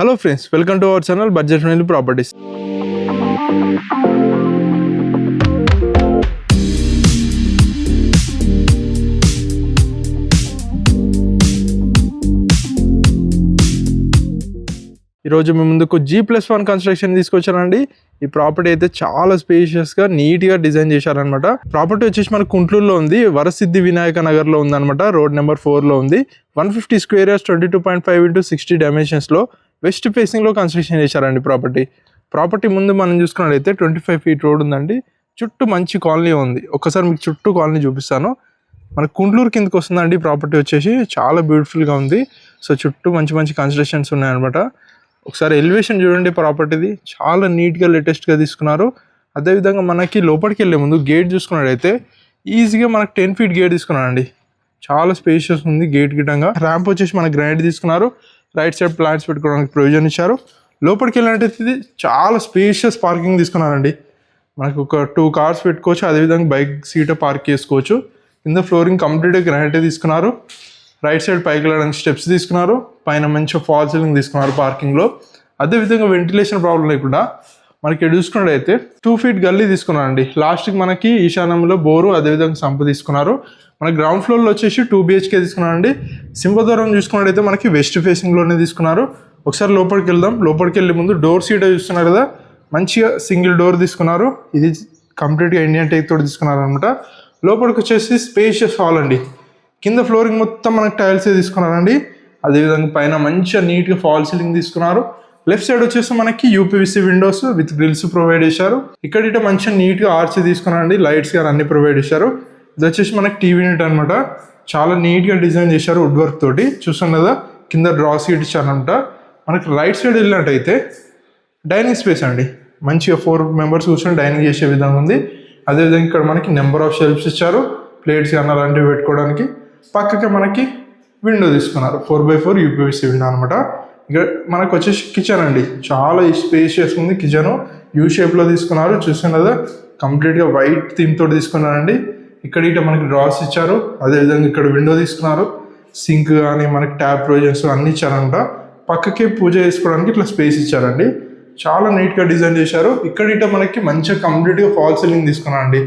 Hello friends, welcome to our channel budget friendly properties. ఈరోజు మీ ముందుకు G+1 construction తీసుకొచ్చానండి. ఈ ప్రాపర్టీ అయితే చాలా స్పేషియస్గా నీట్గా డిజైన్ చేశారనమాట. ప్రాపర్టీ వచ్చేసి మన కుంట్లూరులో ఉంది, వరసిద్ధి వినాయక నగర్లో ఉందన్నమాట. రోడ్ నెంబర్ 4లో ఉంది. 150 స్క్వేర్ యార్డ్స్ 22.5 x 60 డైమెన్షన్స్లో వెస్ట్ ఫేసింగ్లో కన్స్ట్రక్షన్ చేశారండి. ప్రాపర్టీ ముందు మనం చూసుకున్నట్లయితే 25 ఫీట్ రోడ్ ఉందండి. చుట్టూ మంచి కాలనీ ఉంది. ఒకసారి మీకు చుట్టూ కాలనీ చూపిస్తాను. మన కుంట్లూరు కిందకి వస్తుందండి. ప్రాపర్టీ వచ్చేసి చాలా బ్యూటిఫుల్గా ఉంది. సో చుట్టూ మంచి మంచి కన్స్ట్రక్షన్స్ ఉన్నాయన్నమాట. ఒకసారి ఎలివేషన్ చూడండి. ప్రాపర్టీది చాలా నీట్గా లేటెస్ట్గా తీసుకున్నారు. అదేవిధంగా మనకి లోపలికి వెళ్ళే ముందు గేట్ చూసుకున్నట్టయితే ఈజీగా మనకు 10 ఫీట్ గేట్ తీసుకున్నారండి. చాలా స్పేషియస్ ఉంది. గేట్ గిట్టంగా ర్యాంప్ వచ్చేసి మనకి గ్రానైట్ తీసుకున్నారు. రైట్ సైడ్ ప్లాంట్స్ పెట్టుకోవడానికి ప్రొవిజన్ ఇచ్చారు. లోపలికి వెళ్ళినట్టయితే ఇది చాలా స్పేషియస్ పార్కింగ్ తీసుకున్నారండి. మనకు ఒక 2 కార్స్ పెట్టుకోవచ్చు. అదేవిధంగా బైక్ సీట్ పార్క్ చేసుకోవచ్చు. కింద ఫ్లోరింగ్ కంప్లీట్గా గ్రానైట్ తీసుకున్నారు. రైట్ సైడ్ పైకి వెళ్ళడానికి స్టెప్స్ తీసుకున్నారు. పైన మంచిగా ఫాల్ సీలింగ్ తీసుకున్నారు పార్కింగ్లో. అదేవిధంగా వెంటిలేషన్ ప్రాబ్లం లేకుండా మనకి చూసుకున్నట్టయితే 2 ఫీట్ గల్లీ తీసుకున్నారండి. లాస్ట్కి మనకి ఈశాన్యంలో బోరు, అదేవిధంగా సంపు తీసుకున్నారు. మన గ్రౌండ్ ఫ్లోర్లో వచ్చేసి 2 BHK తీసుకున్నారండి. సింహద్వారం చూసుకున్నట్టయితే మనకి వెస్ట్ ఫేసింగ్లోనే తీసుకున్నారు. ఒకసారి లోపలికి వెళ్దాం. లోపలికి వెళ్ళే ముందు డోర్ సీట్ చూస్తున్నారు కదా, మంచిగా సింగిల్ డోర్ తీసుకున్నారు. ఇది కంప్లీట్గా ఇండియన్ టేక్ తోటి తీసుకున్నారు అనమాట. లోపలికి వచ్చేసి స్పేషియస్ హాల్ అండి. కింద ఫ్లోరింగ్ మొత్తం మనకి టైల్సే తీసుకున్నారండి. అదేవిధంగా పైన మంచిగా నీట్గా ఫాల్ సీలింగ్ తీసుకున్నారు. లెఫ్ట్ సైడ్ వచ్చేసి మనకి UPVC windows with grills provide చేశారు. ఇక్కడ మంచిగా నీట్గా ఆర్చ్ తీసుకున్నారండి. లైట్స్ కానీ అన్ని ప్రొవైడ్ చేశారు. ఇది వచ్చేసి మనకి టీవీ యూనిట్ అనమాట. చాలా నీట్గా డిజైన్ చేశారు వుడ్ వర్క్ తోటి. చూసాం కదా, కింద డ్రా సీట్ ఇచ్చారనమాట. మనకి రైట్ సైడ్ వెళ్ళినట్టయితే డైనింగ్ స్పేస్ అండి. మంచిగా 4 మెంబర్స్ కూర్చొని డైనింగ్ చేసే విధంగా ఉంది. అదేవిధంగా ఇక్కడ మనకి నెంబర్ ఆఫ్ షెల్ఫ్స్ ఇచ్చారు, ప్లేట్స్ కానీ అలాంటివి పెట్టుకోవడానికి. పక్కకే మనకి విండో తీసుకున్నారు, 4x4 UPVC విండో అనమాట. ఇక్కడ మనకు వచ్చేసి కిచెన్ అండి. చాలా స్పేషియస్ ఉంది. కిచెన్ యూ షేప్లో తీసుకున్నారు. చూసాను కదా, కంప్లీట్గా వైట్ థీమ్ తోటి తీసుకున్నారండి. ఇక్కడ మనకి డ్రాస్ ఇచ్చారు. అదేవిధంగా ఇక్కడ విండో తీసుకున్నారు. సింక్ కానీ మనకి ట్యాప్ ప్రొవిజన్స్ అన్నీ ఇచ్చారంట. పక్కకే పూజ చేసుకోవడానికి ఇట్లా స్పేస్ ఇచ్చారండి. చాలా నీట్గా డిజైన్ చేశారు. ఇక్కడ మనకి మంచిగా కంప్లీట్గా ఫాల్ సీలింగ్ తీసుకున్నారండి.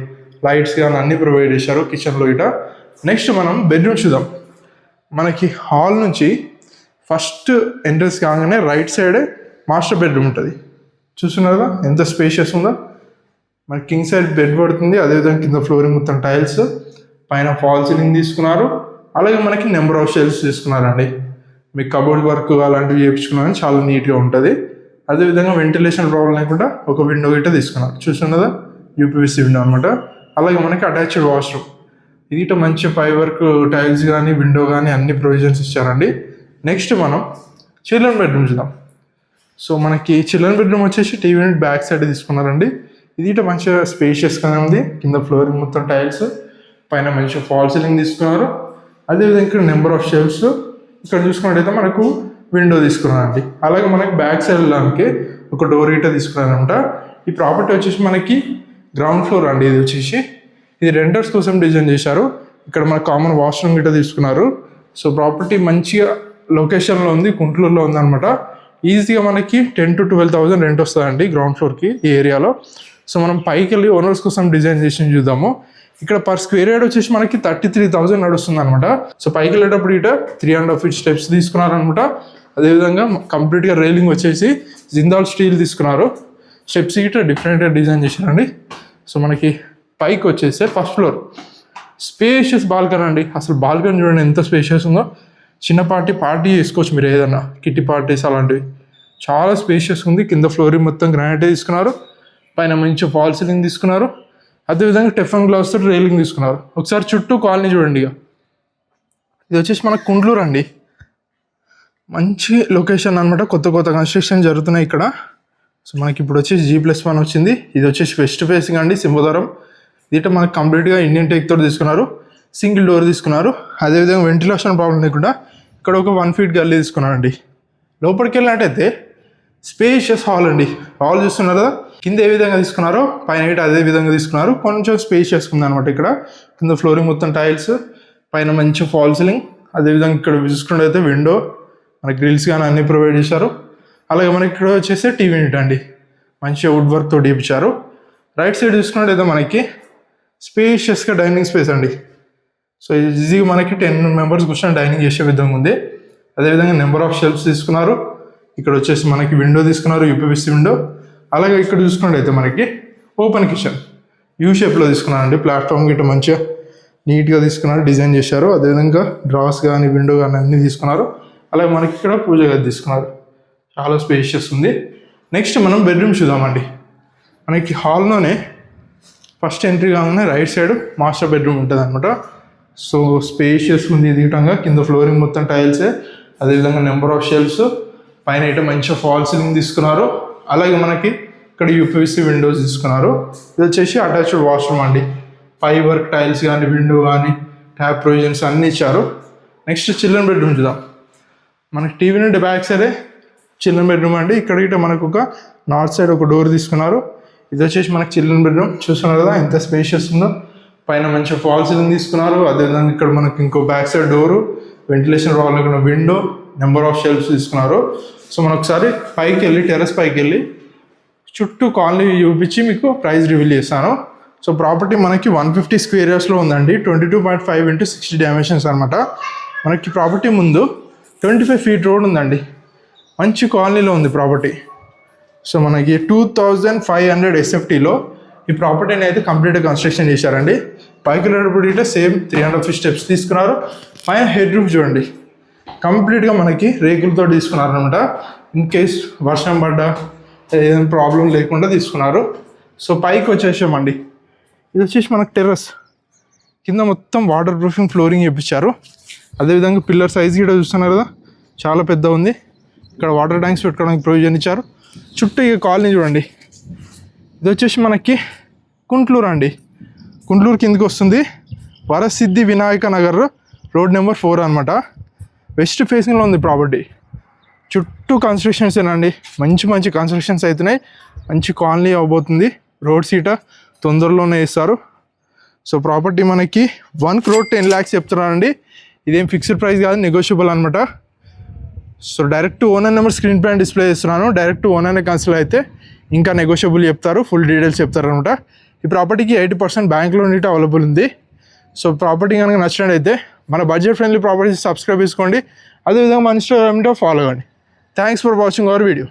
లైట్స్ కానీ అన్నీ ప్రొవైడ్ చేశారు కిచెన్లో ఇట. నెక్స్ట్ మనం బెడ్రూమ్ చూద్దాం. మనకి హాల్ నుంచి ఫస్ట్ ఎంట్రన్స్ కాగానే రైట్ సైడే మాస్టర్ బెడ్రూమ్ ఉంటుంది. చూస్తున్నారు కదా ఎంత స్పేషియస్ ఉందో. మనకి కింగ్ సైడ్ బెడ్ పడుతుంది. అదేవిధంగా కింద ఫ్లోరింగ్ మొత్తం టైల్స్, పైన ఫాల్ సీలింగ్ తీసుకున్నారు. అలాగే మనకి నెంబర్ ఆఫ్ షెల్ఫ్స్ తీసుకున్నారండి. మీకు కబోర్డ్ వర్క్ అలాంటివి చేయించుకున్నారని చాలా నీట్గా ఉంటుంది. అదేవిధంగా వెంటిలేషన్ ప్రాబ్లం లేకుండా ఒక విండో గిట్ట తీసుకున్నారు. చూస్తున్నదా, UPVC విండో అనమాట. అలాగే మనకి అటాచ్డ్ వాష్రూమ్. ఇది మంచి పై వర్క్ టైల్స్ కానీ విండో కానీ అన్ని ప్రొవిజన్స్ ఇచ్చారండి. నెక్స్ట్ మనం చిల్డ్రన్ బెడ్రూమ్ చూద్దాం. సో మనకి చిల్డ్రన్ బెడ్రూమ్ వచ్చేసి టీవీ యూనిట్ బ్యాక్ సైడ్ తీసుకున్నారండి. ఇది మంచిగా స్పేషియస్గానే ఉంది. కింద ఫ్లోరింగ్ మొత్తం టైల్స్, పైన మంచిగా ఫాల్ సీలింగ్ తీసుకున్నారు. అదేవిధంగా ఇక్కడ నెంబర్ ఆఫ్ షెల్ఫ్స్. ఇక్కడ చూసుకున్నట్టయితే మనకు విండో తీసుకున్నారండి. అలాగే మనకి బ్యాక్ సైడ్ వెళ్ళడానికి ఒక డోర్ గిట్ట తీసుకున్నారనమాట. ఈ ప్రాపర్టీ వచ్చేసి మనకి గ్రౌండ్ ఫ్లోర్ అండి. ఇది రెంటర్స్ కోసం డిజైన్ చేశారు. ఇక్కడ మనకు కామన్ వాష్రూమ్ గిట్ట తీసుకున్నారు. సో ప్రాపర్టీ మంచిగా లొకేషన్లో ఉంది, కుంట్లూరులో ఉందన్నమాట. ఈజీగా మనకి 10,000 to 12,000 రెంట్ వస్తుందండి గ్రౌండ్ ఫ్లోర్కి ఈ ఏరియాలో. సో మనం పైకి వెళ్ళి ఓనర్స్ కోసం డిజైన్ చేసి చూద్దాము. ఇక్కడ పర్ స్క్వేర్ యార్డ్ వచ్చేసి మనకి 33,000 నడుస్తుంది అనమాట. సో పైకి వెళ్ళేటప్పుడు 3.5 feet స్టెప్స్ తీసుకున్నారనమాట. అదేవిధంగా కంప్లీట్గా రైలింగ్ వచ్చేసి జిందాల్ స్టీల్ తీసుకున్నారు. స్టెప్స్ డిఫరెంట్గా డిజైన్ చేశారండి. సో మనకి పైకి వచ్చేస్తే ఫస్ట్ ఫ్లోర్ స్పేషియస్ బాల్కనీ అండి. అసలు బాల్కనీ చూడండి ఎంత స్పేషియస్ ఉందో. చిన్నపాటి పార్టీ చేసుకోవచ్చు మీరు, ఏదన్నా కిట్టి పార్టీస్ అలాంటివి. చాలా స్పేషియస్ ఉంది. కింద ఫ్లోరింగ్ మొత్తం గ్రానైట్ తీసుకున్నారు. పైన మంచి ఫాల్ సీలింగ్ తీసుకున్నారు. అదేవిధంగా టెఫన్ గ్లాస్ తోటి రైలింగ్ తీసుకున్నారు. ఒకసారి చుట్టూ కాలనీ చూడండి. ఇది వచ్చేసి మన కుంట్లూరు అండి. మంచి లొకేషన్ అనమాట. కొత్త కన్స్ట్రక్షన్ జరుగుతున్నాయి ఇక్కడ. సో మనకి ఇప్పుడు వచ్చేసి G+1 వచ్చింది. ఇది వచ్చేసి వెస్ట్ ఫేసింగ్ అండి, సింహద్వారం. ఇది మనకి కంప్లీట్గా ఇండియన్ టేక్ తోటి తీసుకున్నారు. సింగిల్ డోర్ తీసుకున్నారు. అదేవిధంగా వెంటిలేషన్ ప్రాబ్లం లేకుండా ఇక్కడ ఒక 1 feet గల్లీ తీసుకున్నారండి. లోపలికి వెళ్ళినట్టయితే స్పేషియస్ హాల్ అండి. హాల్ చూస్తున్నారు కదా, కింద ఏ విధంగా తీసుకున్నారో పైన అదే విధంగా తీసుకున్నారు. కొంచెం స్పేషియస్ ఉంది అనమాట. ఇక్కడ కింద ఫ్లోరింగ్ మొత్తం టైల్స్, పైన మంచి ఫాల్ సీలింగ్. అదేవిధంగా ఇక్కడ చూసుకున్నట్టయితే విండో, మన గ్రిల్స్ కానీ అన్నీ ప్రొవైడ్ చేశారు. అలాగే మనకి ఇక్కడ వచ్చేసి టీవీ యూనిట్ అండి, మంచిగా వుడ్ వర్క్ తోటి ఇప్పించారు. రైట్ సైడ్ చూసుకున్నట్టయితే మనకి స్పేషియస్గా డైనింగ్ స్పేస్ అండి. సో ఈజీగా మనకి 10 మెంబర్స్ కూర్చొని డైనింగ్ చేసే విధంగా ఉంది. అదేవిధంగా నెంబర్ ఆఫ్ షెల్ఫ్స్ తీసుకున్నారు. ఇక్కడ వచ్చేసి మనకి విండో తీసుకున్నారు, యూపీవీసీ విండో. అలాగే ఇక్కడ చూసుకున్నట్టయితే మనకి ఓపెన్ కిచెన్ యూ షేప్లో తీసుకున్నారండి. ప్లాట్ఫామ్ గిట్ట మంచిగా నీట్గా తీసుకున్నారు, డిజైన్ చేశారు. అదేవిధంగా డ్రాస్ కానీ విండో కానీ అన్నీ తీసుకున్నారు. అలాగే మనకి ఇక్కడ పూజ గది తీసుకున్నారు, చాలా స్పేషియస్ ఉంది. నెక్స్ట్ మనం బెడ్రూమ్ చూద్దామండి. మనకి హాల్లోనే ఫస్ట్ ఎంట్రీ కాగానే రైట్ సైడ్ మాస్టర్ బెడ్రూమ్ ఉంటుంది అనమాట. సో స్పేషియస్ ఉంది దిగటంగా, కింద ఫ్లోరింగ్ మొత్తం టైల్సే. అదేవిధంగా నెంబర్ ఆఫ్ షెల్ఫ్స్, పైన అయితే మంచిగా ఫాల్ సీలింగ్ తీసుకున్నారు. అలాగే మనకి ఇక్కడ యూపీవీసీ విండోస్ తీసుకున్నారు. ఇది వచ్చేసి అటాచ్డ్ వాష్రూమ్ అండి. పై వర్క్ టైల్స్ కానీ విండో కానీ ట్యాప్ ప్రొవిజన్స్ అన్నీ ఇచ్చారు. నెక్స్ట్ చిల్డ్రన్ బెడ్రూమ్ చూద్దాం. మనకి టీవీ నుండి బ్యాక్ సైడే చిల్డ్రన్ బెడ్రూమ్ అండి. ఇక్కడ మనకు ఒక నార్త్ సైడ్ ఒక డోర్ తీసుకున్నారు. ఇది వచ్చేసి మనకి చిల్డ్రన్ బెడ్రూమ్ చూస్తున్నారు కదా ఎంత స్పేషియస్ ఉందో. పైన మంచిగా ఫాల్ సీలింగ్ తీసుకున్నారు. అదేవిధంగా ఇక్కడ మనకి ఇంకో బ్యాక్ సైడ్ డోరు, వెంటిలేషన్ రావాలనుకున్న విండో, నెంబర్ ఆఫ్ షెల్ఫ్స్ తీసుకున్నారు. సో మనం ఒకసారి పైకి వెళ్ళి టెర్రస్ పైకి వెళ్ళి చుట్టూ కాలనీ చూపించి మీకు ప్రైస్ రివీల్ చేస్తాను. సో ప్రాపర్టీ మనకి 150 స్క్వేర్ యార్డ్స్లో ఉందండి. 22.5 x 60 డైమెన్షన్స్ అనమాట. మనకి ప్రాపర్టీ ముందు 25 ఫీట్ రోడ్ ఉందండి. మంచి కాలనీలో ఉంది ప్రాపర్టీ. సో మనకి 2500 SFTలో ఈ ప్రాపర్టీని అయితే కంప్లీట్గా కన్స్ట్రక్షన్ చేశారండి. పైకి వెళ్ళేటప్పుడు ఇట్లా సేమ్ 300 feet స్టెప్స్ తీసుకున్నారు. పైన హెడ్ రూఫ్ చూడండి, కంప్లీట్గా మనకి రేకులతో తీసుకున్నారు అనమాట. ఇన్ కేస్ వర్షం పడ్డా ఏదైనా ప్రాబ్లం లేకుండా తీసుకున్నారు. సో పైకి వచ్చేసామండి. ఇది వచ్చేసి మనకు టెర్రస్ కింద మొత్తం వాటర్ ప్రూఫింగ్ ఫ్లోరింగ్ చేయించారు. అదేవిధంగా పిల్లర్ సైజ్ కూడా చూస్తున్నారు కదా, చాలా పెద్ద ఉంది. ఇక్కడ వాటర్ ట్యాంక్స్ పెట్టుకోవడానికి ప్రొవిజన్ ఇచ్చారు. చుట్టూ ఇక కాలనీ చూడండి. ఇది వచ్చేసి మనకి కుంట్లూరు అండి. కుంట్లూరు కిందకి వస్తుంది. వరసిద్ధి వినాయక నగర్ రోడ్ నెంబర్ 4 అనమాట. వెస్ట్ ఫేసింగ్లో ఉంది ప్రాపర్టీ. చుట్టూ కన్స్ట్రక్షన్స్ ఏనండి, మంచి మంచి కన్స్ట్రక్షన్స్ అవుతున్నాయి. మంచి కాలనీ అవబోతుంది. రోడ్ సీట తొందరలోనే వేస్తారు. సో ప్రాపర్టీ మనకి 1,10,00,000 చెప్తున్నారండి. ఇదేం ఫిక్స్డ్ ప్రైస్ కాదు, నెగోషియబుల్ అనమాట. So direct owner number screen పైన డిస్ప్లే చేస్తున్నాను. డైరెక్ట్ ఓనర్నే కన్సిడర్ అయితే ఇంకా నెగోషియబుల్ చెప్తారు, ఫుల్ డీటెయిల్స్ చెప్తారు అనమాట. ఈ ప్రాపర్టీకి 80% బ్యాంక్ లోన్ ఇటు అవైలబుల్ ఉంది. సో ప్రాపర్టీ కనుక నచ్చినట్టయితే మన బడ్జెట్ ఫ్రెండ్లీ ప్రాపర్టీస్ సబ్స్క్రైబ్ చేసుకోండి. అదేవిధంగా మన ఇన్స్టాగ్రామ్లో ఫాలో అవ్వండి. Thanks for watching our video.